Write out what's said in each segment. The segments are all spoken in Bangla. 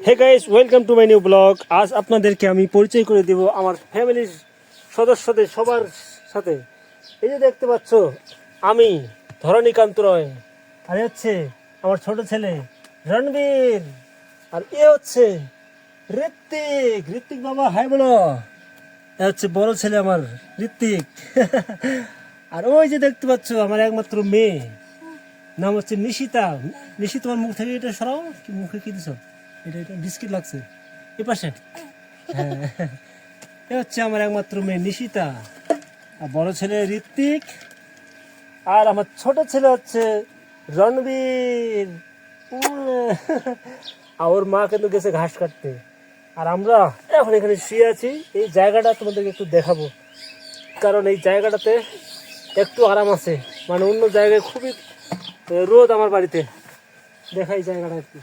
Hey guys, welcome to my new blog. আজ আপনাদেরকে আমি পরিচয় করে দেব আমার ফ্যামিলির সদস্যদের সবার সাথে। এই যে দেখতে পাচ্ছ, আমি ধরণীকান্ত রয়, আর এ হচ্ছে আমার ছোট ছেলে রণবীর, আর এ হচ্ছে ঋত্বিক। ঋত্বিক বাবা হাই বলো। এ হচ্ছে বড় ছেলে আমার ঋত্বিক। আর ওই যে দেখতে পাচ্ছ আমার একমাত্র মেয়ে, নাম হচ্ছে নিশিতা। নিশি, তোমার মুখ থেকে এটা সরাও। কি মুখে কি দিছ? এটা বিস্কিট লাগছে এ পাশে। হ্যাঁ, এ হচ্ছে আমার একমাত্র মেয়ে নিশিতা, আর বড় ছেলে ঋত্বিক, আর আমার ছোট ছেলে হচ্ছে রণবীর। আর ওর মা কিন্তু গেছে ঘাস কাটতে, আর আমরা এখন এখানে শুয়ে আছি। এই জায়গাটা তোমাদেরকে একটু দেখাবো, কারণ এই জায়গাটাতে একটু আরাম আছে, মানে অন্য জায়গায় খুবই রোদ। আমার বাড়িতে দেখাই জায়গাটা একটু,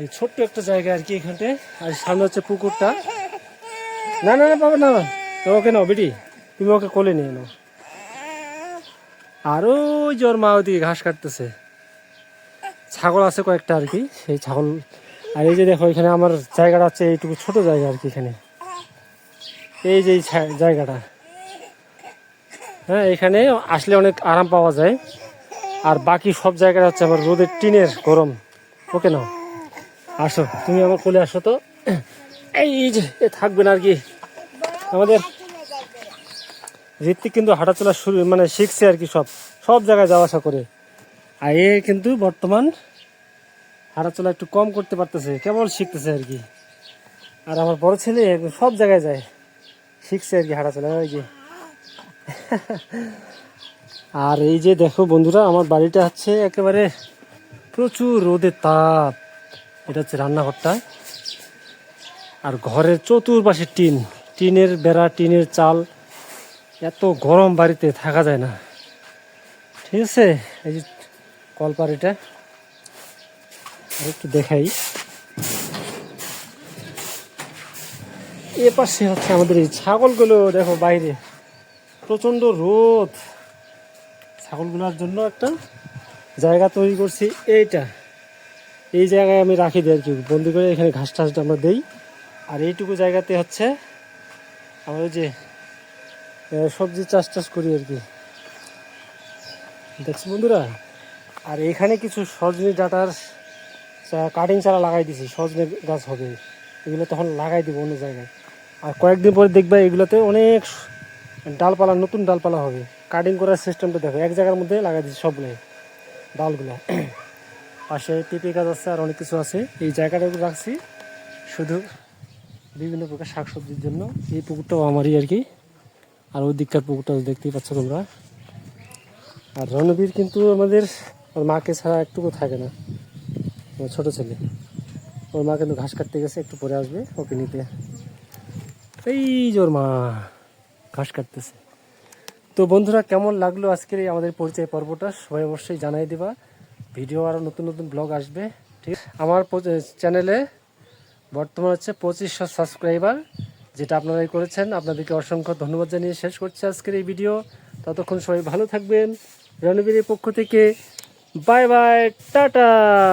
এই ছোট্ট একটা জায়গা আর কি এখানটায়। আর সামনে হচ্ছে পুকুরটা। না না না বাবা, না তো ওকে নাও বেটি, তুমি ওকে কোলে নিয়ে নাও। আর ওই যে ওর মা ওদিকে ঘাস কাটতেছে। ছাগল আছে কয়েকটা আর কি, সেই ছাগল। আর এই যে দেখো, এখানে আমার জায়গাটা হচ্ছে এইটুকু ছোট জায়গা আর কি এখানে। এই যে জায়গাটা, হ্যাঁ, এখানে আসলে অনেক আরাম পাওয়া যায়। আর বাকি সব জায়গাটা হচ্ছে আমার রোদের টিনের গরম। ওকে নাও, আসো তুমি আমার কোলে আসো তো। এই যে এ থাকবে না আর কি। আমাদের ঋত্বিক কিন্তু হাঁটাচলা শুরু মানে শিখছে আর কি, সব সব জায়গায় যাওয়া আসা করে। আর এ কিন্তু বর্তমান হাঁটাচলা একটু কম করতে পারতেছে, কেবল শিখতেছে আর কি। আর আমার বড় ছেলে একদম সব জায়গায় যায়, শিখছে আর কি হাঁটাচলা। ওই যে আর এই যে দেখো বন্ধুরা, আমার বাড়িটা হচ্ছে একেবারে প্রচুর রোদের তাপ। এটা হচ্ছে রান্নাঘরটা, আর ঘরের চতুর্পাশে টিনের বেড়া, টিনের চাল। এত গরম বাড়িতে থাকা যায় না, ঠিক আছে। এই যে কলপাড়িটা একটু দেখাই। এ পাশে হচ্ছে আমাদের এই ছাগলগুলো, দেখো বাইরে প্রচণ্ড রোদ। ছাগলগুলোর জন্য একটা জায়গা তৈরি করছি। এই জায়গায় আমি রাখি দিই আর কি, বন্দি করে এখানে ঘাস টাসটা আমরা দিই। আর এইটুকু জায়গাতে হচ্ছে আমরা ওই যে সবজি চাষ করি আর কি, দেখছি বন্ধুরা। আর এখানে কিছু সজনে ডাঁটার কাটিং চারা লাগাই দিছি, সজনে গাছ হবে। এগুলো তখন লাগাই দিব অন্য জায়গায়। আর কয়েকদিন পরে দেখবে এগুলোতে অনেক ডালপালা, নতুন ডালপালা হবে। কাটিং করার সিস্টেমটা দেখো, এক জায়গার মধ্যে লাগাই দিচ্ছি সবগুলো ডালগুলো। পাশে পেঁপে গাছ আছে, আর অনেক কিছু আছে। এই জায়গাটা রাখছি শুধু বিভিন্ন প্রকার শাকসবজির জন্য। এই পুকুরটাও আমারই আর কি, আর ওই দিককার পুকুরটা দেখতেই পাচ্ছ তোমরা। আর রণবীর কিন্তু আমাদের ওর মাকে ছাড়া একটুকু থাকে না, আমার ছোটো ছেলে। ওর মা কিন্তু ঘাস কাটতে গেছে, একটু পরে আসবে ওকে নিতে। এই যে ওর মা ঘাস কাটতেছে। তো বন্ধুরা, কেমন লাগলো আজকের এই আমাদের পরিচয় পর্বটা, সবাই অবশ্যই জানাই দিবা। ভিডিও আরও নতুন নতুন ব্লগ আসবে, ঠিক। আমার চ্যানেলে বর্তমান হচ্ছে 2500 সাবস্ক্রাইবার, যেটা আপনারাই করেছেন। আপনাদেরকে অসংখ্য ধন্যবাদ জানিয়ে শেষ করছি আজকের এই ভিডিও। ততক্ষণ সবাই ভালো থাকবেন। রণবীরের পক্ষ থেকে বাই বাই, টাটা।